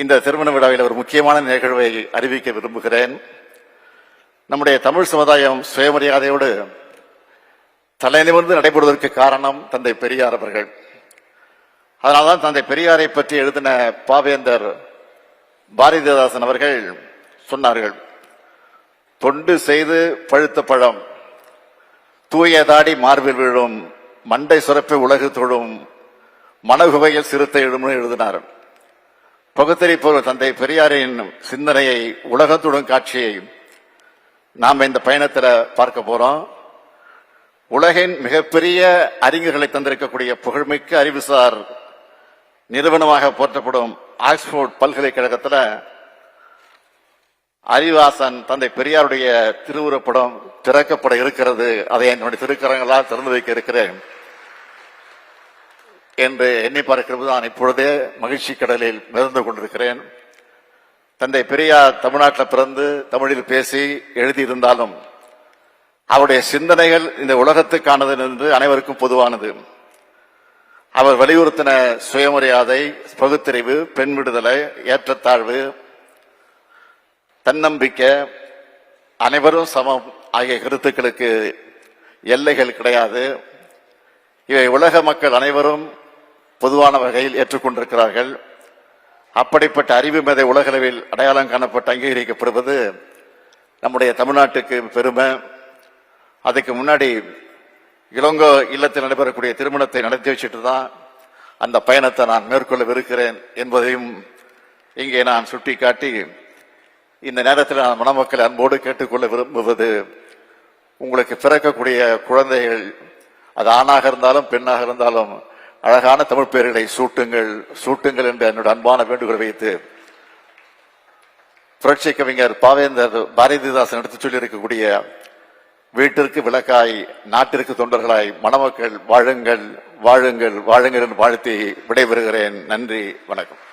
இந்த திருமண விழாவில் ஒரு முக்கியமான நிகழ்வை அறிவிக்க விரும்புகிறேன். நம்முடைய தமிழ் சமுதாயம் சுயமரியாதையோடு தலைநிமிர்ந்து நடைபெறுவதற்கு காரணம் தந்தை பெரியார் அவர்கள். அதனால்தான் தந்தை பெரியாரை பற்றி எழுதின பாவேந்தர் பாரதிதாசன் அவர்கள் சொன்னார்கள், தொண்டு செய்து பழுத்த பழம், தூயதாடி மார்பில் விழும், மண்டை சுரப்பை உலகு தொழும், மனகுவையில் சிறுத்தை எழும்னு எழுதினார். பகுத்தறிப்போர் தந்தை பெரியாரின் சிந்தனையை உலகத்துடன் காட்சியை நாம் இந்த பயணத்தில் பார்க்க போறோம். உலகின் மிகப்பெரிய அறிஞர்களை தந்திருக்கக்கூடிய புகழ்மிக்க அறிவுசார் நிறுவனமாக போற்றப்படும் ஆக்ஸ்போர்ட் பல்கலைக்கழகத்தில் அறிவாசன் தந்தை பெரியாருடைய திருவுருப்படம் திறக்கப்பட இருக்கிறது. அதை என்னுடைய திருக்கரங்களால் திறந்து வைக்க இருக்கிறேன் என்று எண்ணி பார்க்கிறது தான் இப்பொழுதே மகிழ்ச்சி கடலில் மிதந்து கொண்டிருக்கிறேன். தந்தை பெரியார் தமிழ்நாட்டில் பிறந்து தமிழில் பேசி எழுதியிருந்தாலும் அவருடைய சிந்தனைகள் இந்த உலகத்துக்கானது என்று அனைவருக்கும் பொதுவானது. அவர் வலியுறுத்தின சுயமரியாதை, பகுத்தறிவு, பெண் விடுதலை, ஏற்றத்தாழ்வு, தன்னம்பிக்கை, அனைவரும் சமம் ஆகிய கருத்துக்களுக்கு எல்லைகள் கிடையாது. இவை உலக மக்கள் அனைவரும் பொதுவான வகையில் ஏற்றுக்கொண்டிருக்கிறார்கள். அப்படிப்பட்ட அறிவு மேதை உலகளவில் அடையாளம் காணப்பட்டு அங்கீகரிக்கப்படுவது நம்முடைய தமிழ்நாட்டுக்கு பெருமை. அதுக்கு முன்னாடி இளங்கோ இல்லத்தில் நடைபெறக்கூடிய திருமணத்தை நடத்தி வச்சுட்டு தான் அந்த பயணத்தை நான் மேற்கொள்ளவிருக்கிறேன் என்பதையும் இங்கே நான் சுட்டிக்காட்டி, இந்த நேரத்தில் நான் மணமக்களை அன்போடு கேட்டுக்கொள்ள விரும்புவது, உங்களுக்கு பிறக்கக்கூடிய குழந்தைகள் அது ஆணாக இருந்தாலும் பெண்ணாக இருந்தாலும் அழகான தமிழ் பெயர்களை சூட்டுங்கள் என்று என்னோட அன்பான வேண்டுகோளை வைத்து, புரட்சி கவிஞர் பாவேந்தர் பாரதிதாசன் எடுத்து சொல்லி இருக்கக்கூடிய வீட்டிற்கு விளக்காய் நாட்டிற்கு தொண்டர்களாய் மணமக்கள் வாழுங்கள் வாழுங்கள் வாழுங்கள் என்று வாழ்த்தி விடைபெறுகிறேன். நன்றி, வணக்கம்.